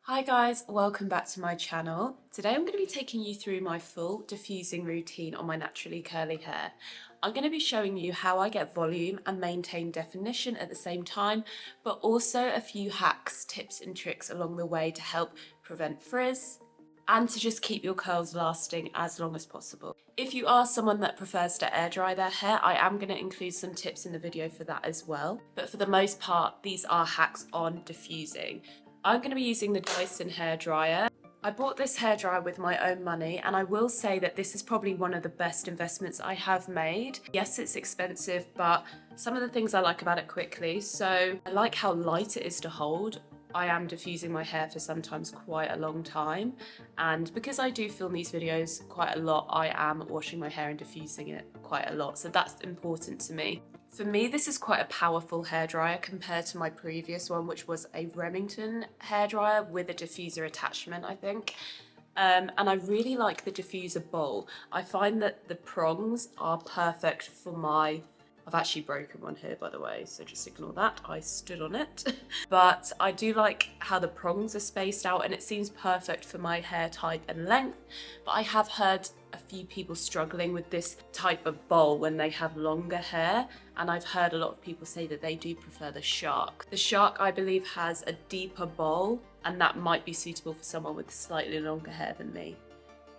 Hi guys, welcome back to my channel. Today I'm going to be taking you through my full diffusing routine on my naturally curly hair. I'm going to be showing you how I get volume and maintain definition at the same time, but also a few hacks, tips and tricks along the way to help prevent frizz and to just keep your curls lasting as long as possible. If you are someone that prefers to air dry their hair, I am going to include some tips in the video for that as well. But for the most part, these are hacks on diffusing. I'm going to be using the Dyson hairdryer. I bought this hairdryer with my own money, and I will say that this is probably one of the best investments I have made. Yes, it's expensive, but some of the things I like about it quickly. So I like how light it is to hold. I am diffusing my hair for sometimes quite a long time, and because I do film these videos quite a lot, I am washing my hair and diffusing it quite a lot, so that's important to me. For me, this is quite a powerful hairdryer compared to my previous one, which was a Remington hairdryer with a diffuser attachment, I think. And I really like the diffuser bowl. I find that the prongs are perfect for my... I've actually broken one here, by the way, so just ignore that. I stood on it. But I do like how the prongs are spaced out, and it seems perfect for my hair type and length. But I have heard a few people struggling with this type of bowl when they have longer hair, and I've heard a lot of people say that they do prefer the Shark. The Shark, I believe, has a deeper bowl, and that might be suitable for someone with slightly longer hair than me.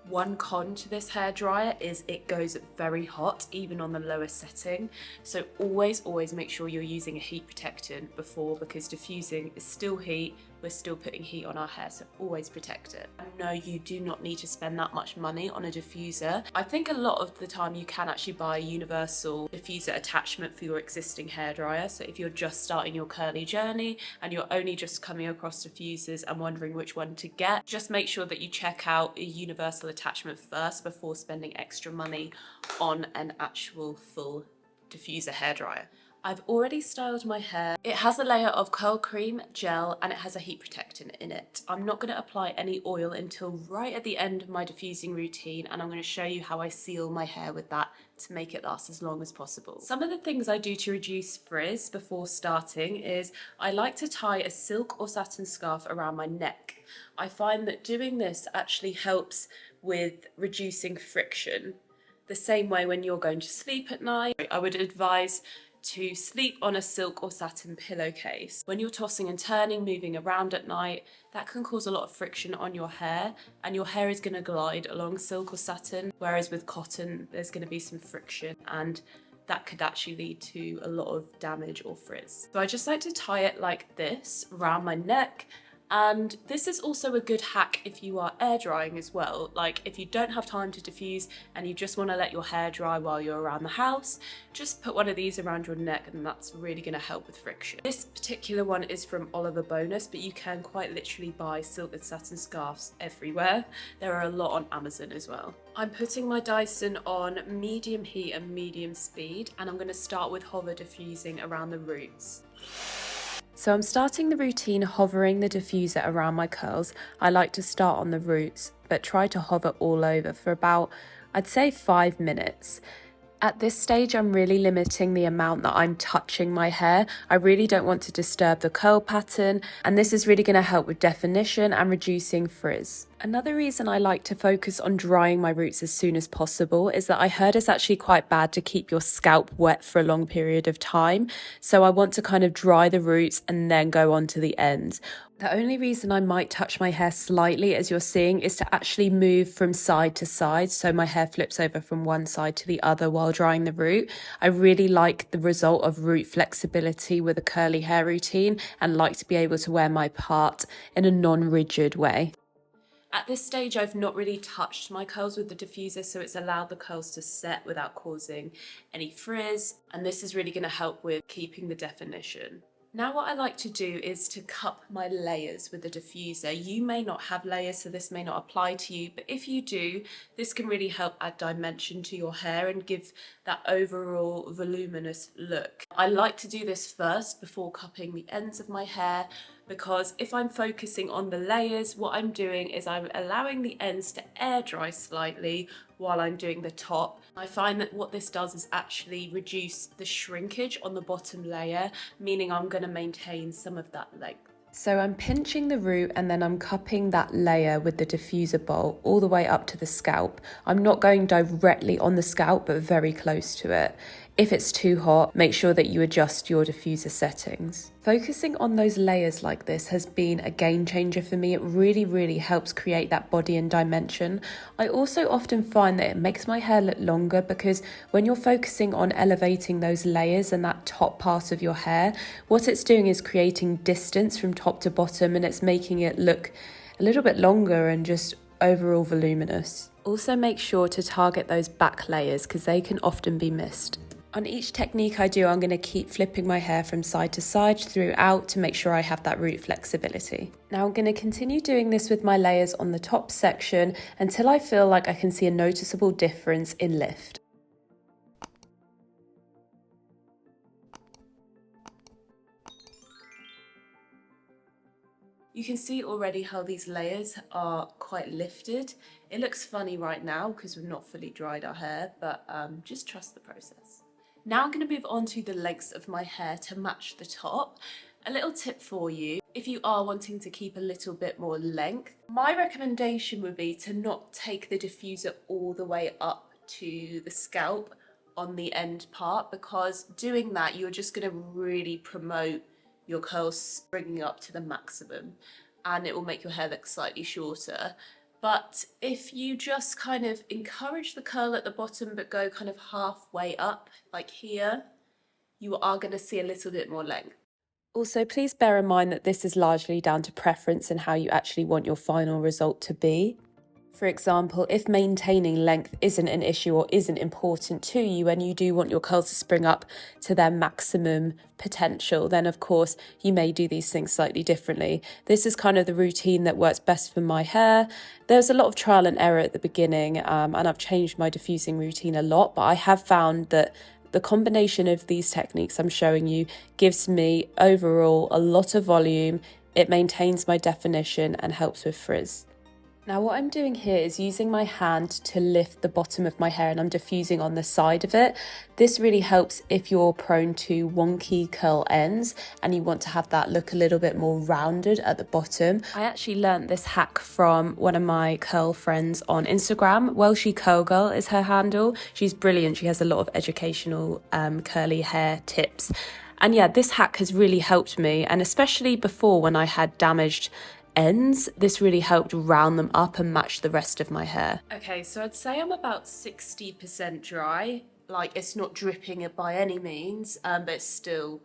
One con to this hairdryer is it goes very hot, even on the lowest setting. So always make sure you're using a heat protectant before, because diffusing is still heat. We're still putting heat on our hair, so always protect it. No, you do not need to spend that much money on a diffuser. I think a lot of the time you can actually buy a universal diffuser attachment for your existing hairdryer. So if you're just starting your curly journey and you're only just coming across diffusers and wondering which one to get, just make sure that you check out a universal attachment first before spending extra money on an actual full diffuser hairdryer. I've already styled my hair. It has a layer of curl cream, gel, and it has a heat protectant in it. I'm not going to apply any oil until right at the end of my diffusing routine, and I'm going to show you how I seal my hair with that to make it last as long as possible. Some of the things I do to reduce frizz before starting is I like to tie a silk or satin scarf around my neck. I find that doing this actually helps with reducing friction. The same way when you're going to sleep at night, I would advise to sleep on a silk or satin pillowcase. When you're tossing and turning, moving around at night, that can cause a lot of friction on your hair, and your hair is going to glide along silk or satin, whereas with cotton there's going to be some friction, and that could actually lead to a lot of damage or frizz. So I just like to tie it like this around my neck. And this is also a good hack if you are air drying as well. Like if you don't have time to diffuse and you just want to let your hair dry while you're around the house, just put one of these around your neck, and that's really going to help with friction. This particular one is from Oliver Bonus, but you can quite literally buy silk and satin scarves everywhere. There are a lot on Amazon as well. I'm putting my Dyson on medium heat and medium speed, and I'm going to start with hover diffusing around the roots. So I'm starting the routine hovering the diffuser around my curls. I like to start on the roots, but try to hover all over for about, I'd say 5 minutes. At this stage, I'm really limiting the amount that I'm touching my hair. I really don't want to disturb the curl pattern, and this is really going to help with definition and reducing frizz. Another reason I like to focus on drying my roots as soon as possible is that I heard it's actually quite bad to keep your scalp wet for a long period of time. So I want to kind of dry the roots and then go on to the ends. The only reason I might touch my hair slightly, as you're seeing, is to actually move from side to side. So my hair flips over from one side to the other while drying the root. I really like the result of root flexibility with a curly hair routine, and like to be able to wear my part in a non-rigid way. At this stage, I've not really touched my curls with the diffuser, so it's allowed the curls to set without causing any frizz, and this is really going to help with keeping the definition. Now what I like to do is to cup my layers with the diffuser. You may not have layers, so this may not apply to you, but if you do, this can really help add dimension to your hair and give that overall voluminous look. I like to do this first before cupping the ends of my hair, because if I'm focusing on the layers, what I'm doing is I'm allowing the ends to air dry slightly while I'm doing the top. I find that what this does is actually reduce the shrinkage on the bottom layer, meaning I'm going to maintain some of that length. So I'm pinching the root and then I'm cupping that layer with the diffuser bowl all the way up to the scalp. I'm not going directly on the scalp, but very close to it. If it's too hot, make sure that you adjust your diffuser settings. Focusing on those layers like this has been a game changer for me. It really helps create that body and dimension. I also often find that it makes my hair look longer because when you're focusing on elevating those layers and that top part of your hair, what it's doing is creating distance from top to bottom, and it's making it look a little bit longer and just overall voluminous. Also make sure to target those back layers because they can often be missed. On each technique I do, I'm going to keep flipping my hair from side to side throughout to make sure I have that root flexibility. Now I'm going to continue doing this with my layers on the top section until I feel like I can see a noticeable difference in lift. You can see already how these layers are quite lifted. It looks funny right now because we've not fully dried our hair, but just trust the process. Now I'm going to move on to the lengths of my hair to match the top. A little tip for you, if you are wanting to keep a little bit more length, my recommendation would be to not take the diffuser all the way up to the scalp on the end part, because doing that you're just going to really promote your curls springing up to the maximum and it will make your hair look slightly shorter. But if you just kind of encourage the curl at the bottom but go kind of halfway up, like here, you are going to see a little bit more length. Also, please bear in mind that this is largely down to preference and how you actually want your final result to be. For example, if maintaining length isn't an issue or isn't important to you and you do want your curls to spring up to their maximum potential, then of course you may do these things slightly differently. This is kind of the routine that works best for my hair. There's a lot of trial and error at the beginning, and I've changed my diffusing routine a lot, but I have found that the combination of these techniques I'm showing you gives me overall a lot of volume. It maintains my definition and helps with frizz. Now what I'm doing here is using my hand to lift the bottom of my hair and I'm diffusing on the side of it. This really helps if you're prone to wonky curl ends and you want to have that look a little bit more rounded at the bottom. I actually learned this hack from one of my curl friends on Instagram. Welshie Curl Girl is her handle. She's brilliant. She has a lot of educational curly hair tips. And yeah, this hack has really helped me, and especially before when I had damaged ends, this really helped round them up and match the rest of my hair. Okay, so I'd say I'm about 60% dry. Like, it's not dripping it by any means, but it's still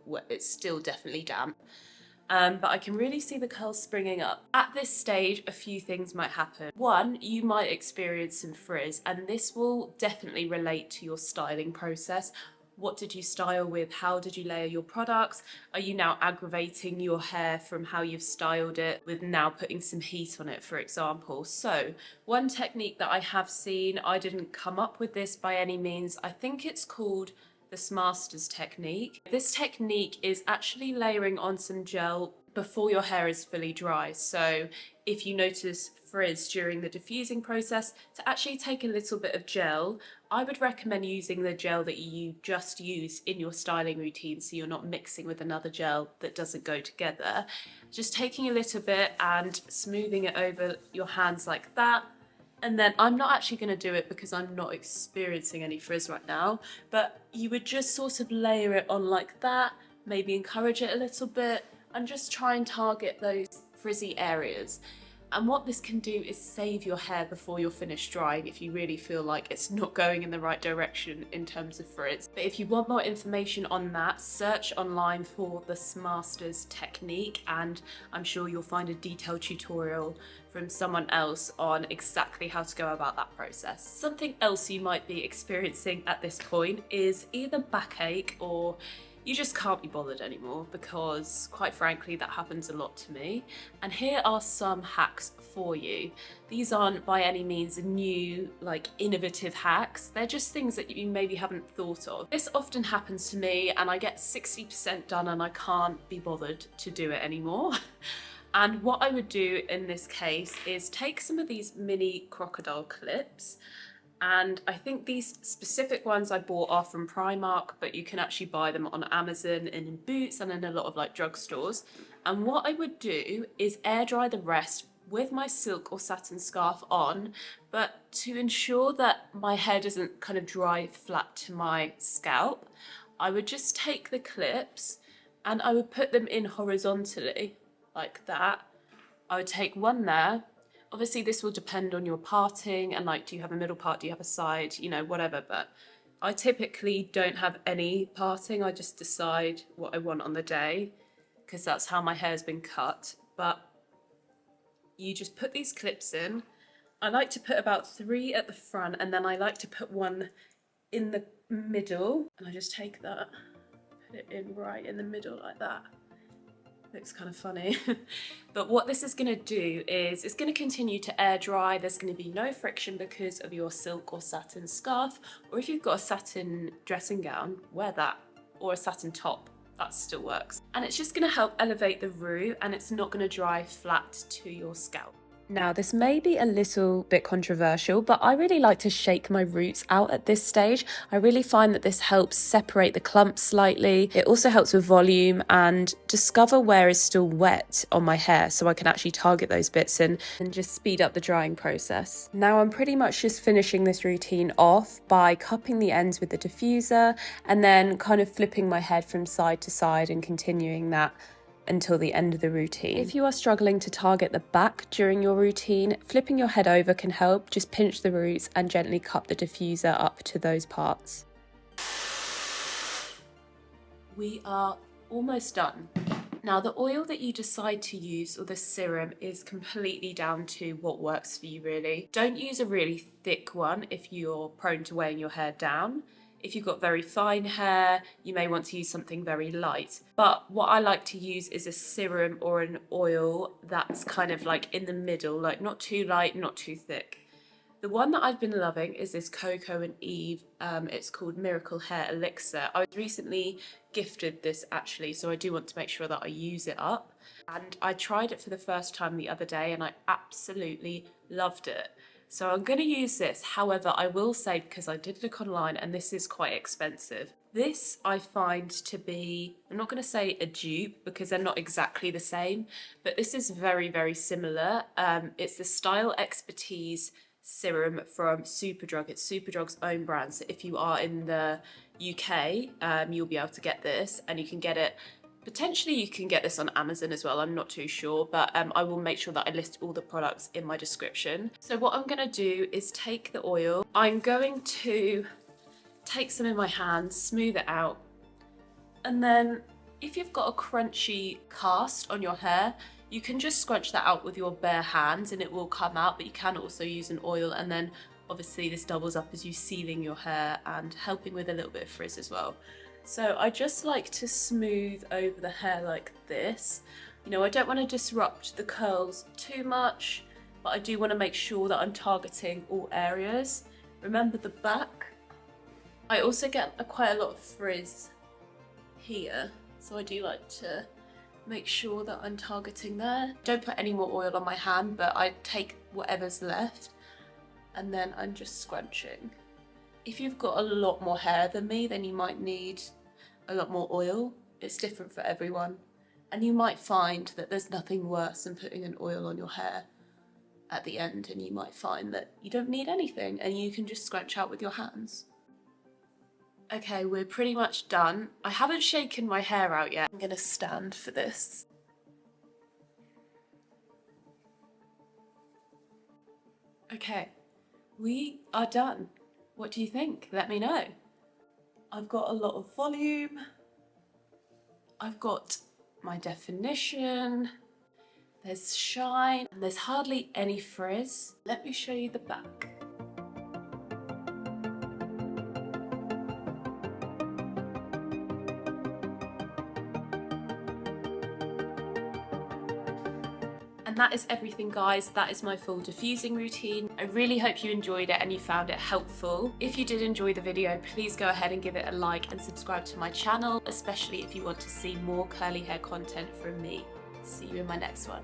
definitely damp. But I can really see the curls springing up. At this stage, a few things might happen. One, you might experience some frizz, and this will definitely relate to your styling process. What did you style with? How did you layer your products? Are you now aggravating your hair from how you've styled it with now putting some heat on it, for example? So one technique that I have seen, I didn't come up with this by any means. I think it's called the Masters technique. This technique is actually layering on some gel before your hair is fully dry. So if you notice frizz during the diffusing process, to actually take a little bit of gel, I would recommend using the gel that you just use in your styling routine, so you're not mixing with another gel that doesn't go together. Just taking a little bit and smoothing it over your hands like that. And then I'm not actually going to do it because I'm not experiencing any frizz right now, but you would just sort of layer it on like that, maybe encourage it a little bit, and just try and target those frizzy areas. And what this can do is save your hair before you're finished drying if you really feel like it's not going in the right direction in terms of frizz. But if you want more information on that, search online for the Masters technique, and I'm sure you'll find a detailed tutorial from someone else on exactly how to go about that process. Something else you might be experiencing at this point is either backache or you just can't be bothered anymore, because quite frankly that happens a lot to me. And here are some hacks for you. These aren't by any means new, like innovative hacks. They're just things that you maybe haven't thought of. This often happens to me and I get 60% done and I can't be bothered to do it anymore. And what I would do in this case is take some of these mini crocodile clips, and I think these specific ones I bought are from Primark, but you can actually buy them on Amazon and in Boots and in a lot of like drugstores. And what I would do is air dry the rest with my silk or satin scarf on, but to ensure that my hair doesn't kind of dry flat to my scalp, I would just take the clips and I would put them in horizontally like that. I would take one there. Obviously this will depend on your parting and like, do you have a middle part, do you have a side, you know, whatever, but I typically don't have any parting. I just decide what I want on the day because that's how my hair's been cut. But you just put these clips in. I like to put about 3 at the front, and then I like to put one in the middle, and I just take that, put it in right in the middle like that. Looks kind of funny. But what this is going to do is it's going to continue to air dry. There's going to be no friction because of your silk or satin scarf, or if you've got a satin dressing gown, wear that, or a satin top. That still works. And it's just going to help elevate the root, and it's not going to dry flat to your scalp. Now, this may be a little bit controversial, but I really like to shake my roots out at this stage. I really find that this helps separate the clumps slightly. It also helps with volume and discover where is still wet on my hair, so I can actually target those bits and just speed up the drying process. Now, I'm pretty much just finishing this routine off by cupping the ends with the diffuser and then kind of flipping my head from side to side and continuing that until the end of the routine. If you are struggling to target the back during your routine, flipping your head over can help. Just pinch the roots and gently cup the diffuser up to those parts. We are almost done. Now, the oil that you decide to use, or the serum, is completely down to what works for you really. Don't use a really thick one if you're prone to weighing your hair down. If you've got very fine hair, you may want to use something very light. But what I like to use is a serum or an oil that's kind of like in the middle, like not too light, not too thick. The one that I've been loving is this Coco and Eve. It's called Miracle Hair Elixir. I was recently gifted this actually, so I do want to make sure that I use it up. And I tried it for the first time the other day and I absolutely loved it. So I'm going to use this. However, I will say, because I did look online and this is quite expensive, this I find to be, I'm not going to say a dupe because they're not exactly the same, but this is very, very similar. It's the Style Expertise serum from Superdrug. It's Superdrug's own brand. So if you are in the UK, you'll be able to get this, and you can get it. Potentially you can get this on Amazon as well, I'm not too sure, but I will make sure that I list all the products in my description. So what I'm going to do is take the oil. I'm going to take some in my hand, smooth it out, and then if you've got a crunchy cast on your hair, you can just scrunch that out with your bare hands and it will come out, but you can also use an oil, and then obviously this doubles up as you sealing your hair and helping with a little bit of frizz as well. So I just like to smooth over the hair like this. You know, I don't want to disrupt the curls too much, but I do want to make sure that I'm targeting all areas. Remember the back. I also get quite a lot of frizz here, so I do like to make sure that I'm targeting there. Don't put any more oil on my hand, but I take whatever's left and then I'm just scrunching. If you've got a lot more hair than me, then you might need a lot more oil. It's different for everyone. And you might find that there's nothing worse than putting an oil on your hair at the end, and you might find that you don't need anything and you can just scrunch out with your hands. Okay, we're pretty much done. I haven't shaken my hair out yet. I'm gonna stand for this. Okay, we are done. What do you think? Let me know. I've got a lot of volume. I've got my definition. There's shine, and there's hardly any frizz. Let me show you the back. And that is everything, guys. That is my full diffusing routine. I really hope you enjoyed it and you found it helpful. If you did enjoy the video, please go ahead and give it a like and subscribe to my channel, especially if you want to see more curly hair content from me. See you in my next one.